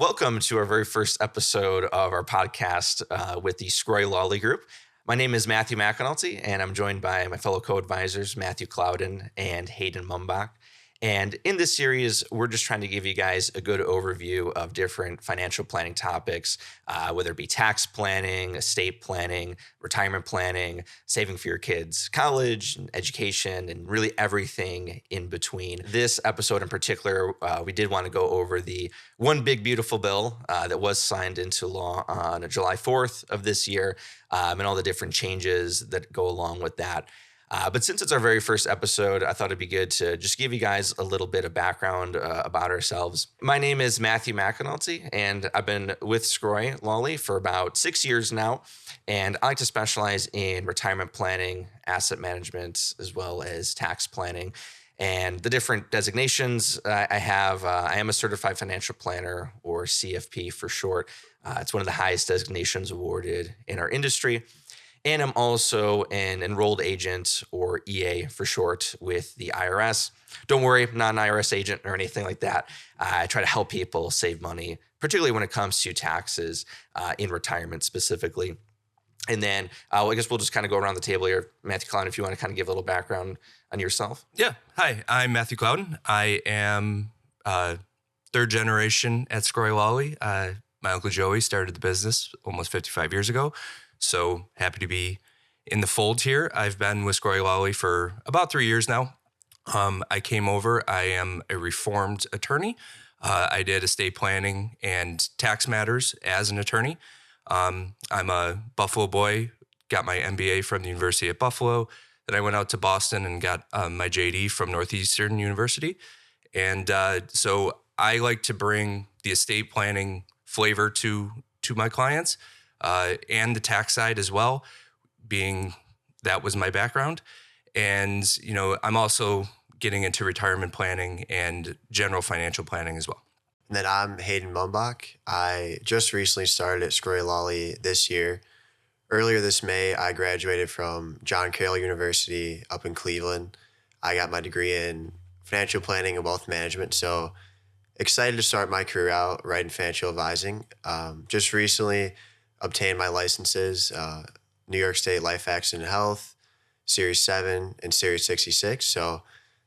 Welcome to our very first episode of our podcast with the Sgroi Lawley Group. My name is Matthew McAnulty, and I'm joined by my fellow co-advisors, Matthew Clouden and Hayden Mumbach. And in this series, we're just trying to give you guys a good overview of different financial planning topics, whether it be tax planning, estate planning, retirement planning, saving for your kids' college, and education, and really everything in between. This episode in particular, we did want to go over the one big beautiful bill that was signed into law on July 4th of this year, and all the different changes that go along with that. But since it's our very first episode, I thought it'd be good to just give you guys a little bit of background about ourselves. My name is Matthew McAnulty, and I've been with Sgroi Lawley for about 6 years now. And I like to specialize in retirement planning, asset management, as well as tax planning. And the different designations I have, I am a certified financial planner, or CFP for short. It's one of the highest designations awarded in our industry. And I'm also an enrolled agent, or EA for short, with the IRS. Don't worry, I'm not an IRS agent or anything like that. I try to help people save money, particularly when it comes to taxes in retirement specifically. And then I guess we'll just kind of go around the table here. Matthew Clouden, if you want to kind of give a little background on yourself. Yeah. Hi, I'm Matthew Clouden. I am third generation at Sgroi Lawley. My Uncle Joey started the business almost 55 years ago. So happy to be in the fold here. I've been with Sgroi Lawley for about 3 years now. I came over. I am a reformed attorney. I did estate planning and tax matters as an attorney. I'm a Buffalo boy, got my MBA from the University of Buffalo. Then I went out to Boston and got my JD from Northeastern University. And so I like to bring the estate planning flavor to my clients. And the tax side as well, being that was my background. And, I'm also getting into retirement planning and general financial planning as well. And then I'm Hayden Mumbach. I just recently started at Sgroi Lawley this year. Earlier this May, I graduated from John Carroll University up in Cleveland. I got my degree in financial planning and wealth management. So excited to start my career out right in financial advising. Just recently obtained my licenses, New York State Life Accident and Health, Series 7 and Series 66. So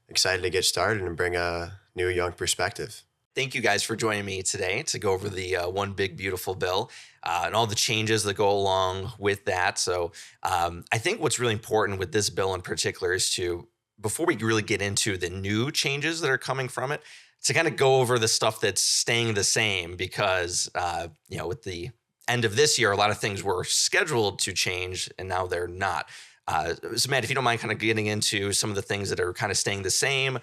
excited to get started and bring a new young perspective. Thank you guys for joining me today to go over the one big beautiful bill and all the changes that go along with that. So I think what's really important with this bill in particular is before we really get into the new changes that are coming from it, to kind of go over the stuff that's staying the same because, with the end of this year, a lot of things were scheduled to change and now they're not. So Matt, if you don't mind kind of getting into some of the things that are kind of staying the same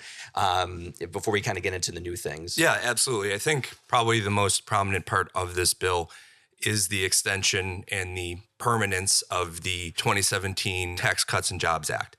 before we kind of get into the new things. Yeah, absolutely. I think probably the most prominent part of this bill is the extension and the permanence of the 2017 Tax Cuts and Jobs Act.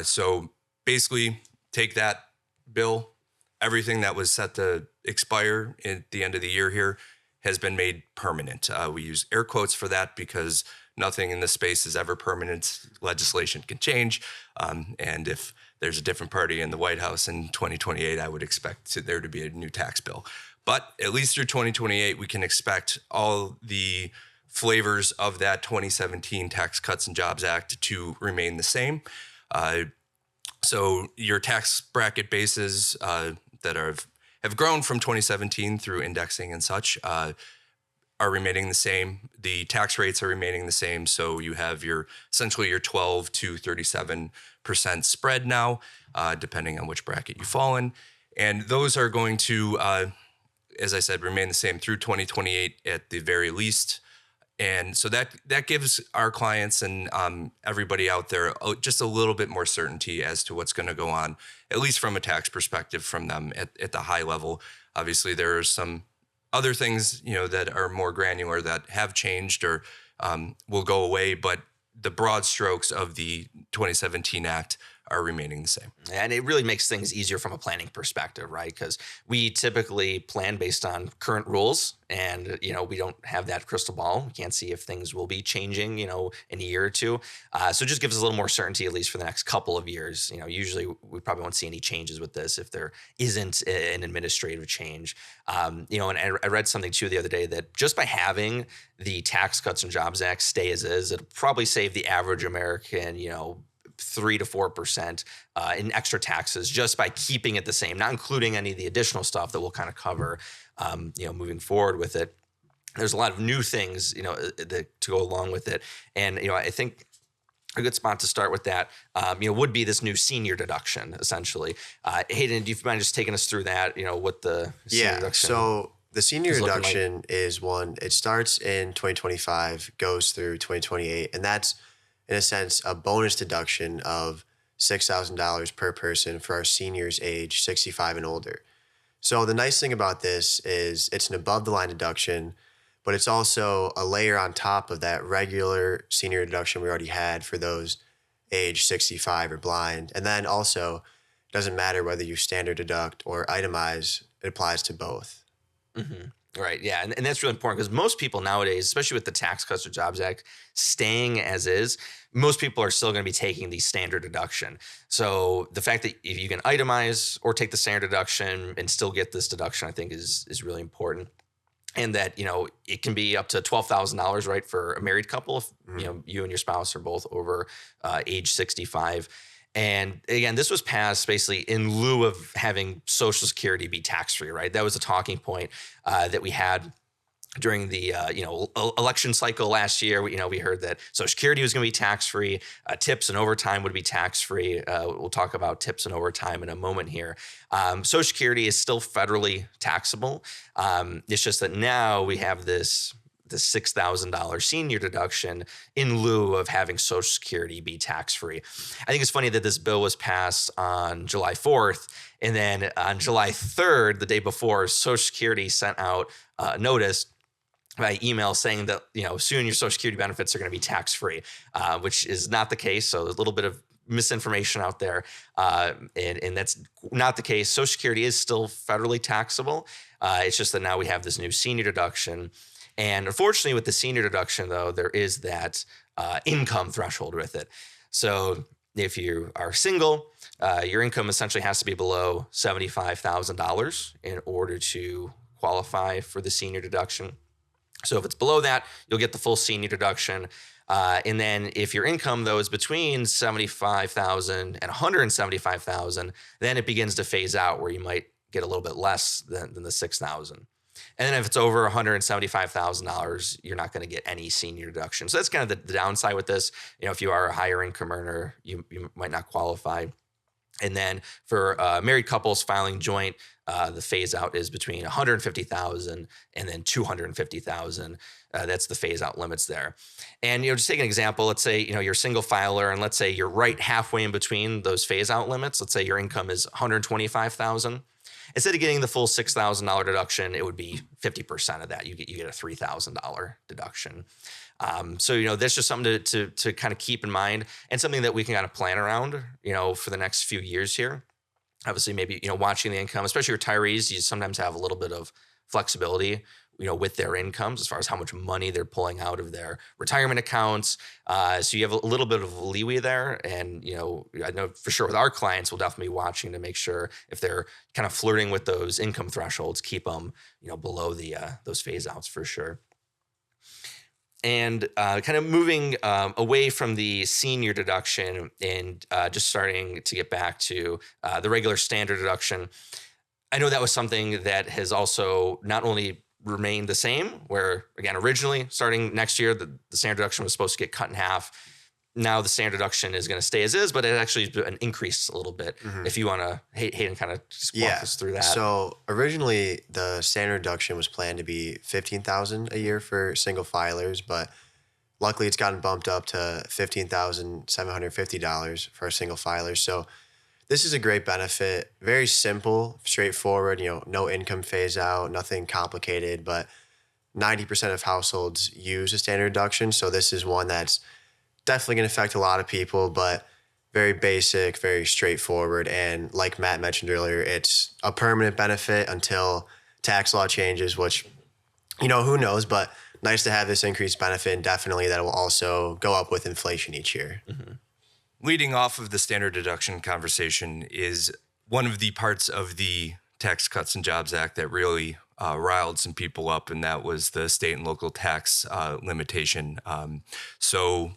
So basically take that bill, everything that was set to expire at the end of the year here has been made permanent. We use air quotes for that because nothing in this space is ever permanent. Legislation can change. And if there's a different party in the White House in 2028, I would expect there to be a new tax bill. But at least through 2028, we can expect all the flavors of that 2017 Tax Cuts and Jobs Act to remain the same. So your tax bracket bases that have grown from 2017 through indexing and such are remaining the same. The tax rates are remaining the same. So you have essentially your 12 to 37% spread now, depending on which bracket you fall in. And those are going to, as I said, remain the same through 2028 at the very least. And so that gives our clients and everybody out there just a little bit more certainty as to what's going to go on, at least from a tax perspective from them at the high level. Obviously, there are some other things, that are more granular that have changed or will go away, but the broad strokes of the 2017 Act are remaining the same. And it really makes things easier from a planning perspective, right? Because we typically plan based on current rules, and we don't have that crystal ball. We can't see if things will be changing, in a year or two. So it just gives us a little more certainty, at least for the next couple of years. Usually we probably won't see any changes with this if there isn't an administrative change. And I read something too the other day that just by having the Tax Cuts and Jobs Act stay as is, it'll probably save the average American, 3 to 4% in extra taxes just by keeping it the same, not including any of the additional stuff that we'll kind of cover, moving forward with it. There's a lot of new things, that to go along with it. And, I think a good spot to start with that, would be this new senior deduction, essentially. Hayden, do you mind just taking us through that, what the senior deduction so the senior is looking deduction like? is one, it starts in 2025, goes through 2028, and that's, in a sense, a bonus deduction of $6,000 per person for our seniors age 65 and older. So the nice thing about this is it's an above the line deduction, but it's also a layer on top of that regular senior deduction we already had for those age 65 or blind. And then also, it doesn't matter whether you standard deduct or itemize, it applies to both. Mm-hmm. Right. Yeah. And that's really important because most people nowadays, especially with the Tax Cuts or Jobs Act staying as is, most people are still going to be taking the standard deduction. So the fact that if you can itemize or take the standard deduction and still get this deduction, I think is really important. And that, it can be up to $12,000, right, for a married couple if, you and your spouse are both over age 65. And again, this was passed basically in lieu of having Social Security be tax-free, right? That was a talking point that we had during the election cycle last year. We heard that Social Security was going to be tax-free, tips and overtime would be tax-free. We'll talk about tips and overtime in a moment here. Social Security is still federally taxable. It's just that now we have the $6,000 senior deduction in lieu of having Social Security be tax-free. I think it's funny that this bill was passed on July 4th, and then on July 3rd, the day before, Social Security sent out a notice by email saying that, soon your Social Security benefits are going to be tax-free, which is not the case. So there's a little bit of misinformation out there, and that's not the case. Social Security is still federally taxable. It's just that now we have this new senior deduction. And unfortunately, with the senior deduction, though, there is that income threshold with it. So if you are single, your income essentially has to be below $75,000 in order to qualify for the senior deduction. So if it's below that, you'll get the full senior deduction. And then if your income, though, is between $75,000 and $175,000, then it begins to phase out where you might get a little bit less than the $6,000. And then if it's over $175,000, you're not going to get any senior deduction. So that's kind of the downside with this. If you are a higher income earner, you might not qualify. And then for married couples filing joint, the phase out is between $150,000 and then $250,000. That's the phase out limits there. And just take an example. Let's say you're a single filer, and let's say you're right halfway in between those phase out limits. Let's say your income is $125,000. Instead of getting the full $6,000 deduction, it would be 50% of that. You get a $3,000 deduction. So that's just something to kind of keep in mind, and something that we can kind of plan around, for the next few years here. Obviously, maybe watching the income, especially retirees, you sometimes have a little bit of flexibility, with their incomes as far as how much money they're pulling out of their retirement accounts. So you have a little bit of leeway there. And, I know for sure with our clients, we'll definitely be watching to make sure if they're kind of flirting with those income thresholds, keep them, below those phase outs for sure. And kind of moving away from the senior deduction and just starting to get back to the regular standard deduction. I know that was something that has also not only remained the same, where, again, originally starting next year, the standard deduction was supposed to get cut in half. Now the standard deduction is going to stay as is, but it actually has been increased a little bit. Mm-hmm. If you want to, Hayden, kind of just walk us through that. So originally the standard deduction was planned to be $15,000 a year for single filers, but luckily it's gotten bumped up to $15,750 for a single filer. So this is a great benefit, very simple, straightforward, no income phase out, nothing complicated, but 90% of households use a standard deduction. So this is one that's definitely going to affect a lot of people, but very basic, very straightforward. And like Matt mentioned earlier, it's a permanent benefit until tax law changes, which, who knows, but nice to have this increased benefit, and definitely that will also go up with inflation each year. Mm-hmm. Leading off of the standard deduction conversation is one of the parts of the Tax Cuts and Jobs Act that really riled some people up, and that was the state and local tax limitation. So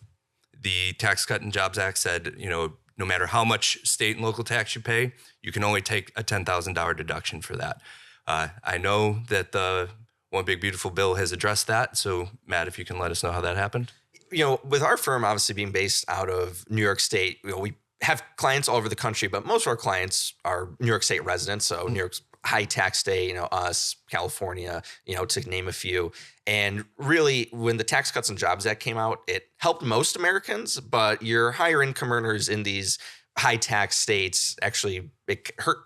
the Tax Cut and Jobs Act said, no matter how much state and local tax you pay, you can only take a $10,000 deduction for that. I know that the One Big Beautiful Bill has addressed that. So Matt, if you can let us know how that happened. With our firm obviously being based out of New York State, we have clients all over the country, but most of our clients are New York State residents. So New York's high tax state, us, California, to name a few. And really, when the Tax Cuts and Jobs Act came out, it helped most Americans, but your higher income earners in these high tax states, actually it hurt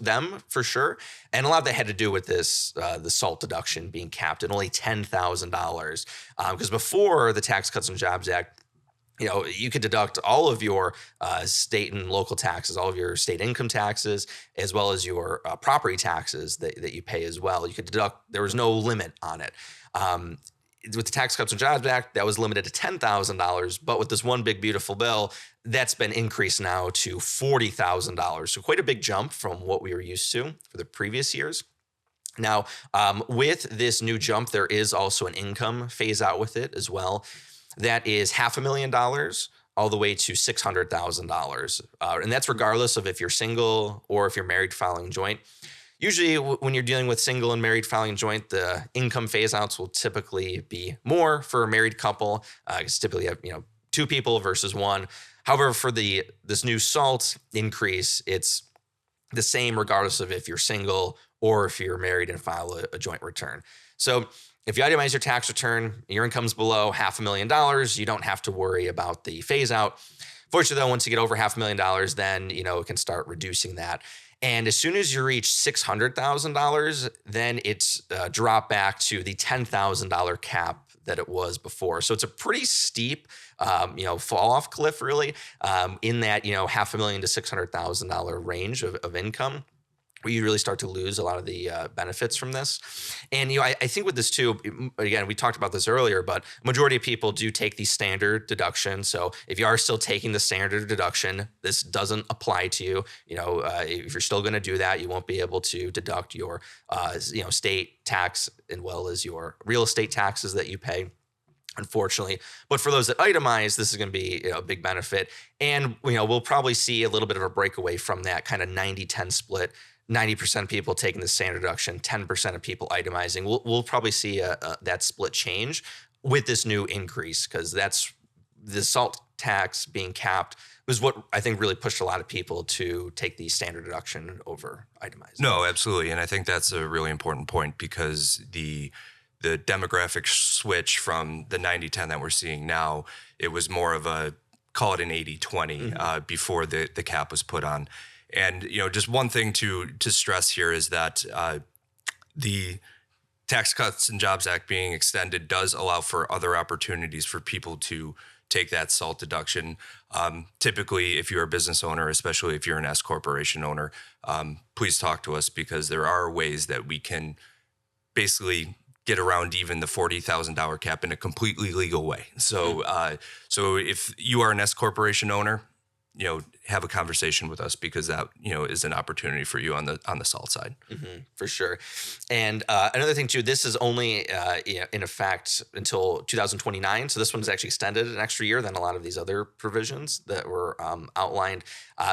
them for sure. And a lot of that had to do with this the SALT deduction being capped at only $10,000, because before the Tax Cuts and Jobs Act, you could deduct all of your state and local taxes, all of your state income taxes, as well as your property taxes that you pay as well. You could deduct, there was no limit on it. With the Tax Cuts and Jobs Act, that was limited to $10,000. But with this One Big Beautiful Bill, that's been increased now to $40,000. So quite a big jump from what we were used to for the previous years. Now, with this new jump, there is also an income phase out with it as well. That is $500,000 all the way to $600,000. And that's regardless of if you're single or if you're married filing joint. Usually when you're dealing with single and married filing joint, the income phase outs will typically be more for a married couple. It's typically two people versus one. However, for this new SALT increase, it's the same regardless of if you're single or if you're married and file a joint return. So if you itemize your tax return, your income's below $500,000, you don't have to worry about the phase out. Fortunately, though, once you get over $500,000, then it can start reducing that. And as soon as you reach $600,000, then it's dropped back to the $10,000 cap that it was before. So it's a pretty steep, fall off cliff, really, in that $500,000 to $600,000 range of income, where you really start to lose a lot of the benefits from this. And I think with this too, again, we talked about this earlier, but majority of people do take the standard deduction. So if you are still taking the standard deduction, this doesn't apply to you. If you're still going to do that, you won't be able to deduct your state tax as well as your real estate taxes that you pay, unfortunately. But for those that itemize, this is going to be a big benefit. And we'll probably see a little bit of a breakaway from that kind of 90-10 split. 90% of people taking the standard deduction, 10% of people itemizing. We'll probably see that split change with this new increase, because that's the SALT tax being capped was what I think really pushed a lot of people to take the standard deduction over itemizing. No, absolutely. And I think that's a really important point, because the demographic switch from the 90-10 that we're seeing now, it was more of a, call it an 80-20 before the cap was put on. And, just one thing to stress here is that the Tax Cuts and Jobs Act being extended does allow for other opportunities for people to take that SALT deduction. Typically, if you're a business owner, especially if you're an S corporation owner, please talk to us, because there are ways that we can basically get around even the $40,000 cap in a completely legal way. So, so if you are an S corporation owner, have a conversation with us, because that, is an opportunity for you on the SALT side. For sure. And another thing too, this is only in effect until 2029. So this one is actually extended an extra year than a lot of these other provisions that were outlined.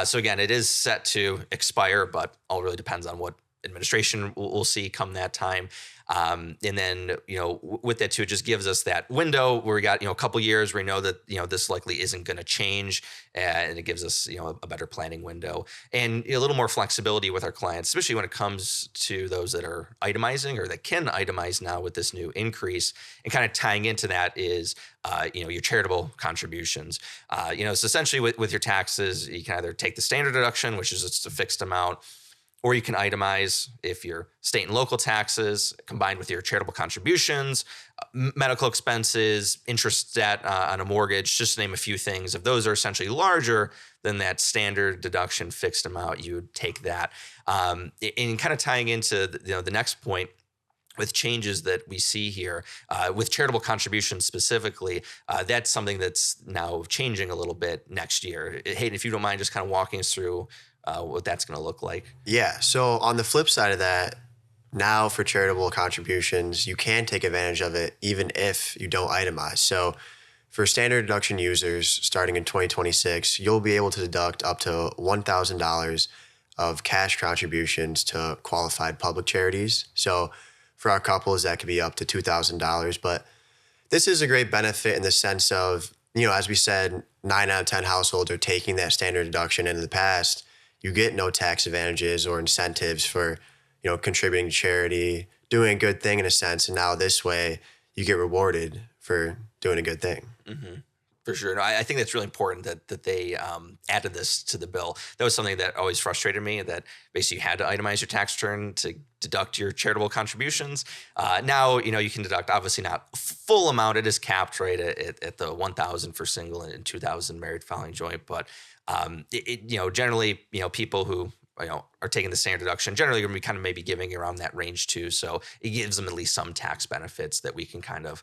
So again, it is set to expire, but all really depends on what administration we'll see come that time. And then, with that too, it just gives us that window where we got, a couple years where we know that, this likely isn't going to change, and it gives us, a better planning window and a little more flexibility with our clients, especially when it comes to those that are itemizing or that can itemize now with this new increase. And kind of tying into that is, your charitable contributions. So essentially with your taxes, you can either take the standard deduction, which is just a fixed amount, or you can itemize if your state and local taxes combined with your charitable contributions, medical expenses, interest debt on a mortgage, just to name a few things. If those are essentially larger than that standard deduction fixed amount, you would take that. And kind of tying into the next point, with changes that we see here, with charitable contributions specifically, that's something that's now changing a little bit next year. Hayden, if you don't mind just kind of walking us through what that's going to look like. Yeah. So on the flip side of that, now for charitable contributions, you can take advantage of it even if you don't itemize. So for standard deduction users starting in 2026, you'll be able to deduct up to $1,000 of cash contributions to qualified public charities. So for our couples, that could be up to $2,000. But this is a great benefit in the sense of, as we said, 9 out of 10 households are taking that standard deduction. And in the past, you get no tax advantages or incentives for, contributing to charity, doing a good thing in a sense. And now this way, you get rewarded for doing a good thing. Mm-hmm. For sure. No, I think that's really important that they added this to the bill. That was something that always frustrated me, that basically you had to itemize your tax return to deduct your charitable contributions. Now, you can deduct, obviously not full amount. It is capped right at the $1,000 for single and $2,000 married filing joint. But generally, people who are taking the standard deduction generally going to be kind of maybe giving around that range too. So it gives them at least some tax benefits that we can kind of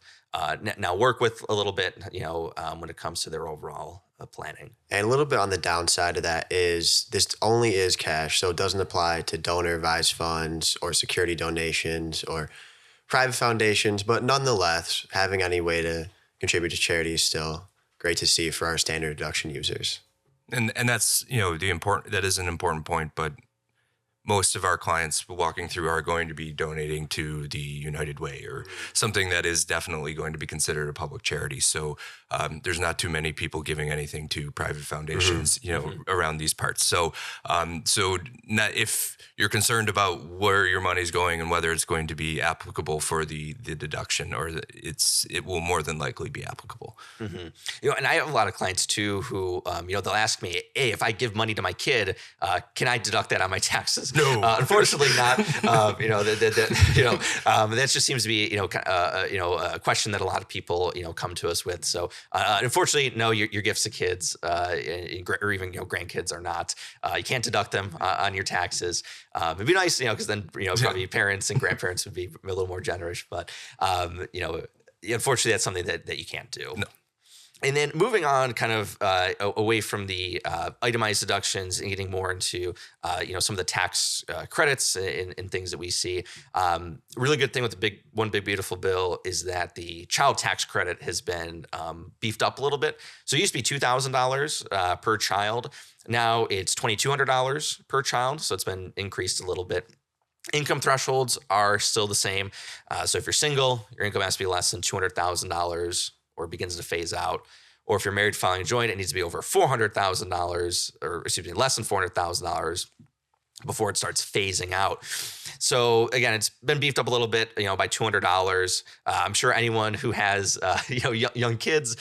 now work with a little bit, when it comes to their overall planning. And a little bit on the downside of that is this only is cash, so it doesn't apply to donor advised funds or security donations or private foundations. But nonetheless, having any way to contribute to charity is still great to see for our standard deduction users. And that's, that is an important point, but most of our clients walking through are going to be donating to the United Way or something that is definitely going to be considered a public charity. So there's not too many people giving anything to private foundations, around these parts. So if you're concerned about where your money's going and whether it's going to be applicable for the deduction, or it will more than likely be applicable. Mm-hmm. And I have a lot of clients too who, they'll ask me, hey, if I give money to my kid, can I deduct that on my taxes? No, unfortunately not. That just seems to be, a question that a lot of people, come to us with. So, unfortunately, no, your gifts to kids, or even, grandkids are not. You can't deduct them on your taxes. It'd be nice, because then, probably parents and grandparents would be a little more generous. But, unfortunately, that's something that you can't do. No. And then moving on kind of away from the itemized deductions and getting more into, some of the tax credits and things that we see. Really good thing with the One Big Beautiful Bill is that the child tax credit has been beefed up a little bit. So it used to be $2,000 per child. Now it's $2,200 per child. So it's been increased a little bit. Income thresholds are still the same. So if you're single, your income has to be less than $200,000 or begins to phase out. Or if you're married filing a joint, it needs to be over $400,000, or less than $400,000 before it starts phasing out. So again, it's been beefed up a little bit, by $200. I'm sure anyone who has, young kids,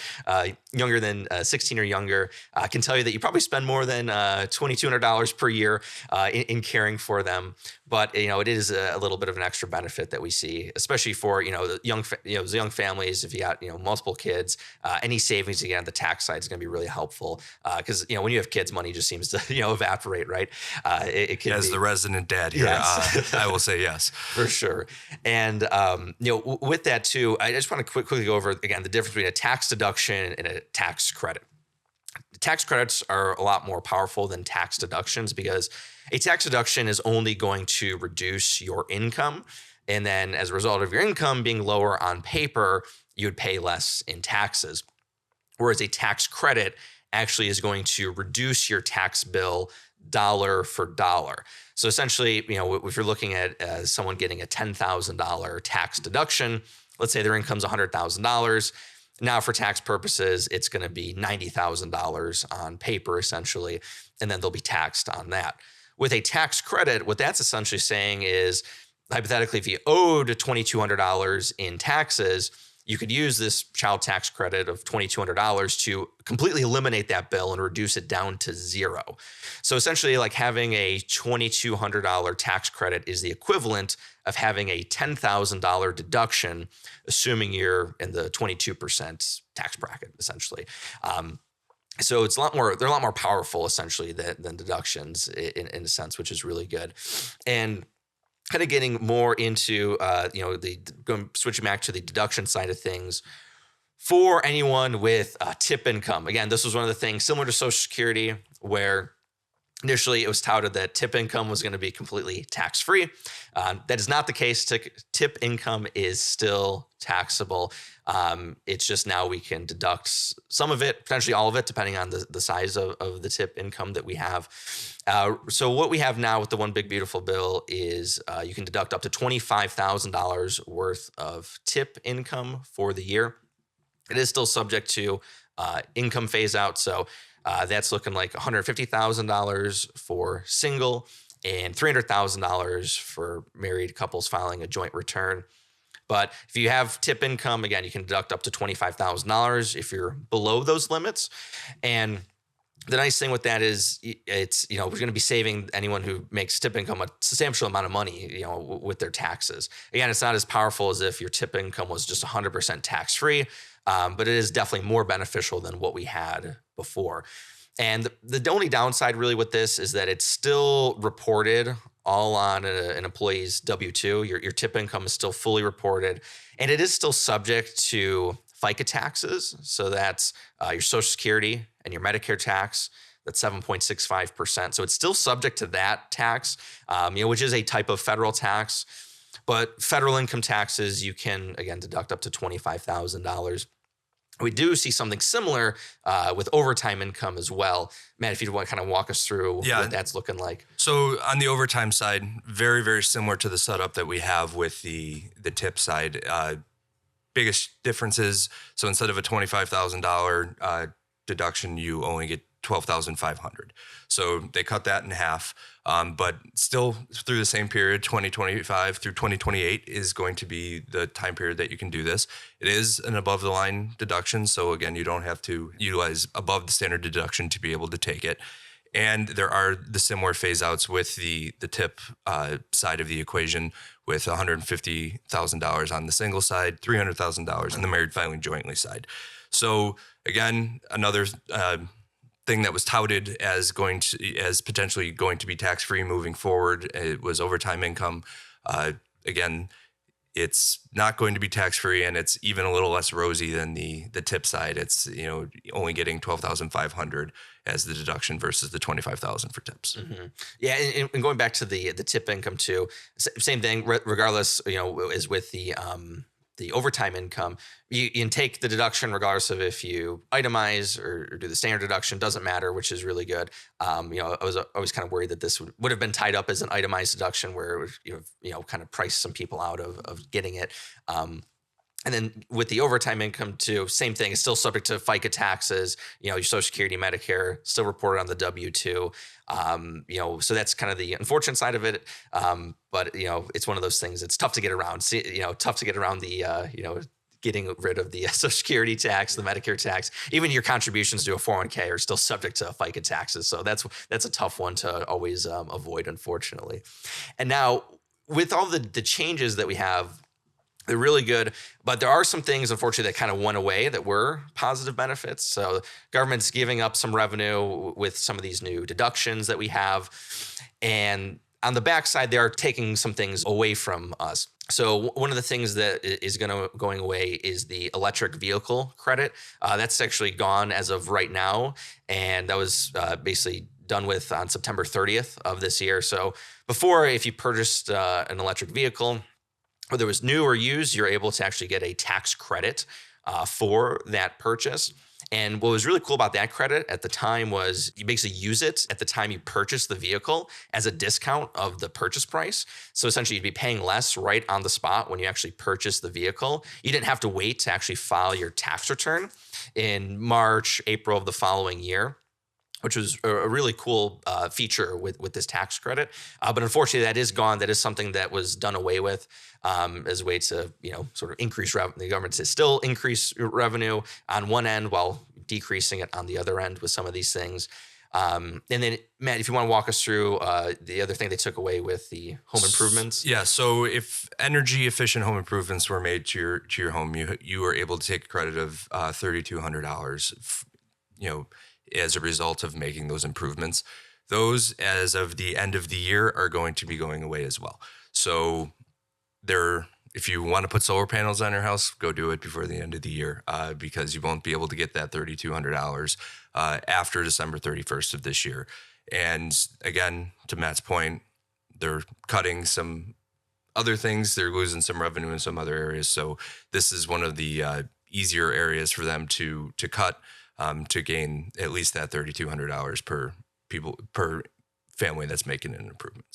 younger than 16 or younger, can tell you that you probably spend more than $2,200 per year in caring for them. But it is a little bit of an extra benefit that we see, especially for the young families. If you got multiple kids, any savings you get on the tax side is going to be really helpful, because when you have kids, money just seems to evaporate, right? It can As be, the resident dad here, yes. I will say yes for sure. And with that too, I just want to quickly go over again the difference between a tax deduction and a tax credit. Tax credits are a lot more powerful than tax deductions because a tax deduction is only going to reduce your income. And then as a result of your income being lower on paper, you would pay less in taxes. Whereas a tax credit actually is going to reduce your tax bill dollar for dollar. So essentially, if you're looking at someone getting a $10,000 tax deduction, let's say their income's $100,000. Now, for tax purposes, it's going to be $90,000 on paper, essentially, and then they'll be taxed on that. With a tax credit, what that's essentially saying is, hypothetically, if you owed $2,200 in taxes, you could use this child tax credit of $2,200 to completely eliminate that bill and reduce it down to zero. So essentially, like having a $2,200 tax credit is the equivalent of having a $10,000 deduction, assuming you're in the 22% tax bracket, essentially. So it's they're a lot more powerful essentially than deductions in a sense, which is really good. And kind of getting more into, switching back to the deduction side of things for anyone with tip income. Again, this was one of the things similar to Social Security where initially it was touted that tip income was going to be completely tax-free. That is not the case. Tip income is still taxable. It's just now we can deduct some of it, potentially all of it, depending on the size of the tip income that we have. So what we have now with the One Big Beautiful Bill is you can deduct up to $25,000 worth of tip income for the year. It is still subject to income phase out. So that's looking like $150,000 for single and $300,000 for married couples filing a joint return. But if you have tip income, again, you can deduct up to $25,000 if you're below those limits. And the nice thing with that is we're going to be saving anyone who makes tip income a substantial amount of money, with their taxes. Again, it's not as powerful as if your tip income was just 100% tax-free, but it is definitely more beneficial than what we had before. And the only downside really with this is that it's still reported all on an employee's W-2. Your tip income is still fully reported, and it is still subject to FICA taxes. So that's your Social Security and your Medicare tax. That's 7.65%. So it's still subject to that tax, which is a type of federal tax. But federal income taxes, you can, again, deduct up to $25,000. We do see something similar with overtime income as well. Matt, if you'd want to kind of walk us through what that's looking like. So on the overtime side, very, very similar to the setup that we have with the tip side. Biggest differences, so instead of a $25,000 deduction, you only get $12,500. So they cut that in half, but still through the same period, 2025 through 2028 is going to be the time period that you can do this. It is an above the line deduction. So again, you don't have to utilize above the standard deduction to be able to take it. And there are the similar phase outs with the tip side of the equation, with $150,000 on the single side, $300,000 on the married filing jointly side. So again, another thing that was touted as potentially going to be tax-free moving forward, it was overtime income. Again, it's not going to be tax-free, and it's even a little less rosy than the tip side. It's only getting $12,500 as the deduction versus the $25,000 for tips. Mm-hmm. Yeah, and going back to the tip income too, same thing. Regardless, as with the overtime income, you can take the deduction regardless of if you itemize or do the standard deduction. Doesn't matter, which is really good. I was always kind of worried that this would have been tied up as an itemized deduction where it would, kind of price some people out of getting it. And then with the overtime income too, same thing. It's still subject to FICA taxes. Your Social Security, Medicare, still reported on the W-2. So that's kind of the unfortunate side of it. But it's one of those things. It's tough to get around. Tough to get around the getting rid of the Social Security tax, the Medicare tax. Even your contributions to a 401k are still subject to FICA taxes. So that's a tough one to always avoid, unfortunately. And now with all the changes that we have, they're really good, but there are some things, unfortunately, that kind of went away that were positive benefits. So government's giving up some revenue with some of these new deductions that we have. And on the backside, they are taking some things away from us. So one of the things that is going away is the electric vehicle credit. That's actually gone as of right now. And that was basically done with on September 30th of this year. So before, if you purchased an electric vehicle, whether it was new or used, you're able to actually get a tax credit for that purchase. And what was really cool about that credit at the time was you basically use it at the time you purchase the vehicle as a discount of the purchase price. So essentially you'd be paying less right on the spot when you actually purchase the vehicle. You didn't have to wait to actually file your tax return in March, April of the following year. which was a really cool feature with this tax credit. But unfortunately, that is gone. That is something that was done away with as a way to, sort of increase revenue. The government to still increase revenue on one end while decreasing it on the other end with some of these things. And then, Matt, if you want to walk us through the other thing they took away with the home improvements. Yeah. So if energy efficient home improvements were made to your home, you were able to take a credit of $3,200, as a result of making those improvements. Those, as of the end of the year, are going to be going away as well. So if you want to put solar panels on your house, go do it before the end of the year, because you won't be able to get that $3,200 after December 31st of this year. And again, to Matt's point, they're cutting some other things. They're losing some revenue in some other areas. So this is one of the easier areas for them to cut, to gain at least that $3,200 per family that's making an improvement.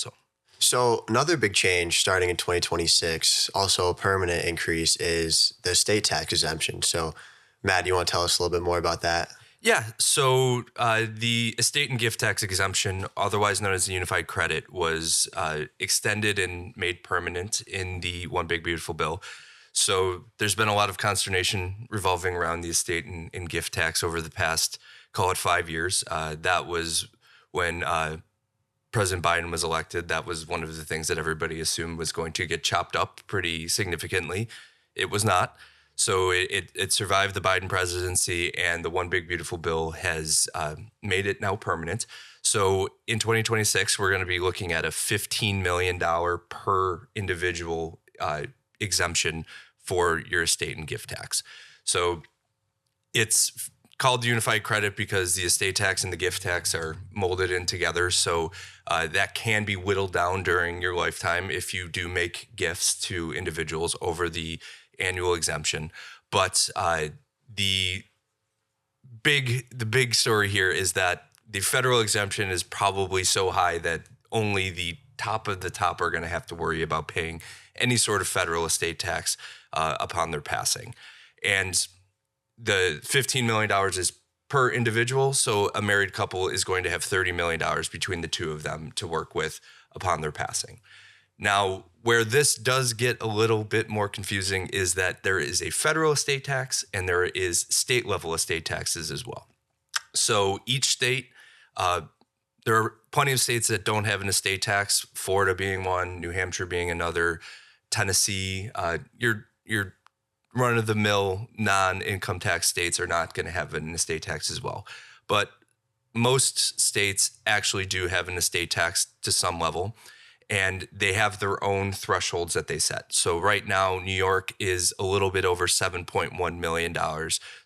So another big change starting in 2026, also a permanent increase, is the estate tax exemption. So Matt, do you want to tell us a little bit more about that? Yeah. So the estate and gift tax exemption, otherwise known as the unified credit, was extended and made permanent in the One Big Beautiful Bill. So there's been a lot of consternation revolving around the estate and gift tax over the past, call it 5 years. That was when President Biden was elected. That was one of the things that everybody assumed was going to get chopped up pretty significantly. It was not. So it survived the Biden presidency, and the One Big Beautiful Bill has made it now permanent. So in 2026, we're going to be looking at a $15 million per individual exemption for your estate and gift tax. So it's called unified credit because the estate tax and the gift tax are molded in together. So that can be whittled down during your lifetime if you do make gifts to individuals over the annual exemption. But the big story here is that the federal exemption is probably so high that only the top of the top are going to have to worry about paying any sort of federal estate tax upon their passing. And the $15 million is per individual. So a married couple is going to have $30 million between the two of them to work with upon their passing. Now, where this does get a little bit more confusing is that there is a federal estate tax and there is state level estate taxes as well. So each state, there are plenty of states that don't have an estate tax, Florida being one, New Hampshire being another, Tennessee, your run-of-the-mill non-income tax states are not going to have an estate tax as well. But most states actually do have an estate tax to some level, and they have their own thresholds that they set. So right now, New York is a little bit over $7.1 million.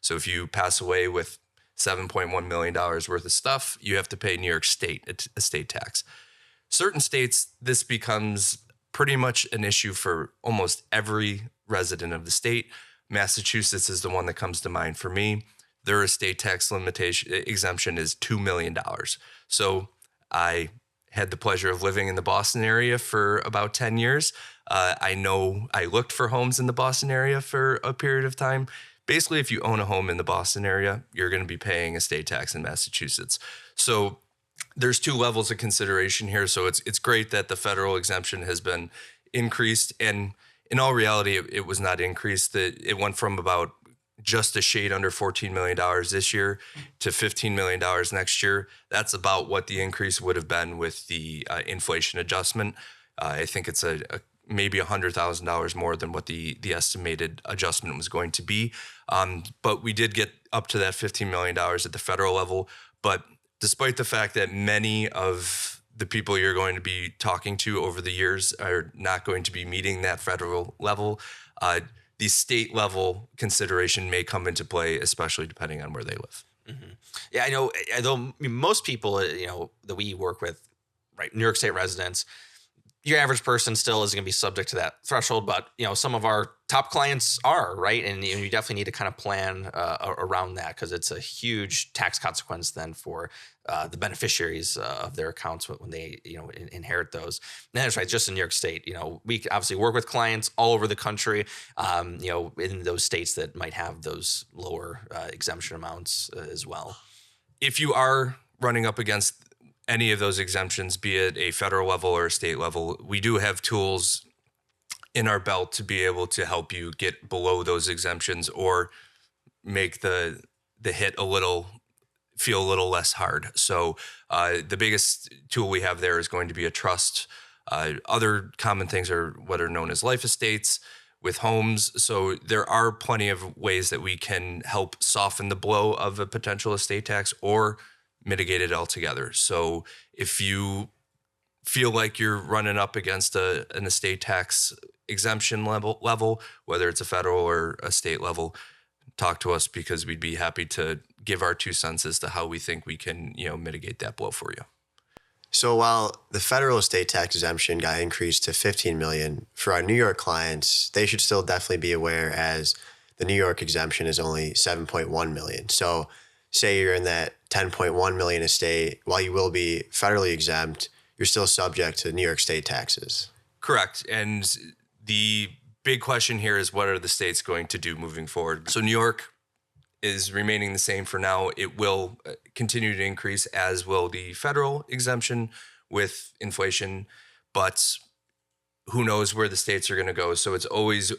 So if you pass away with $7.1 million worth of stuff, you have to pay New York State estate tax. Certain states, this becomes pretty much an issue for almost every resident of the state. Massachusetts is the one that comes to mind for me. Their estate tax exemption is $2 million. So I had the pleasure of living in the Boston area for about 10 years. I know I looked for homes in the Boston area for a period of time. Basically, if you own a home in the Boston area, you're going to be paying estate tax in Massachusetts. So there's two levels of consideration here. So it's great that the federal exemption has been increased. And in all reality, it was not increased. It went from about just a shade under $14 million this year to $15 million next year. That's about what the increase would have been with the inflation adjustment. I think it's maybe $100,000 more than what the estimated adjustment was going to be. But we did get up to that $15 million at the federal level. But despite the fact that many of the people you're going to be talking to over the years are not going to be meeting that federal level, the state level consideration may come into play, especially depending on where they live. Mm-hmm. Yeah, I know. Although most people, that we work with, right, New York State residents, your average person still isn't going to be subject to that threshold, but some of our top clients are, right, and you definitely need to kind of plan around that because it's a huge tax consequence then for the beneficiaries of their accounts when they inherit those. And that's right, just in New York State, we obviously work with clients all over the country, in those states that might have those lower exemption amounts as well. If you are running up against any of those exemptions, be it a federal level or a state level, we do have tools in our belt to be able to help you get below those exemptions or make the hit feel a little less hard. So the biggest tool we have there is going to be a trust. Other common things are what are known as life estates with homes. So there are plenty of ways that we can help soften the blow of a potential estate tax or mitigate it altogether. So if you feel like you're running up against an estate tax exemption level, whether it's a federal or a state level, talk to us, because we'd be happy to give our 2 cents as to how we think we can, mitigate that blow for you. So while the federal estate tax exemption got increased to $15 million, for our New York clients, they should still definitely be aware, as the New York exemption is only $7.1 million. So say you're in that $10.1 million estate, while you will be federally exempt, you're still subject to New York state taxes. Correct. And the big question here is, what are the states going to do moving forward? So New York is remaining the same for now. It will continue to increase, as will the federal exemption with inflation, but who knows where the states are going to go. So it's always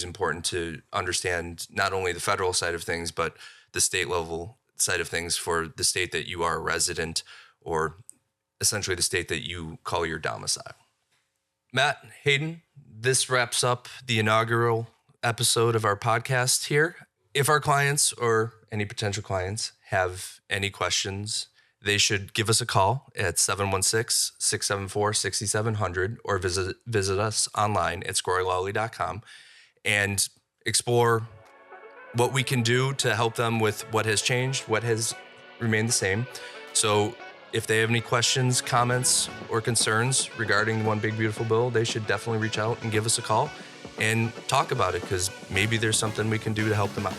important to understand not only the federal side of things, but the state level side of things for the state that you are a resident, or essentially the state that you call your domicile. Matt, Hayden, this wraps up the inaugural episode of our podcast here. If our clients or any potential clients have any questions, they should give us a call at 716-674-6700 or visit us online at sgroilawley.com and explore what we can do to help them with what has changed, what has remained the same. So if they have any questions, comments, or concerns regarding One Big Beautiful Bill, they should definitely reach out and give us a call and talk about it, because maybe there's something we can do to help them out.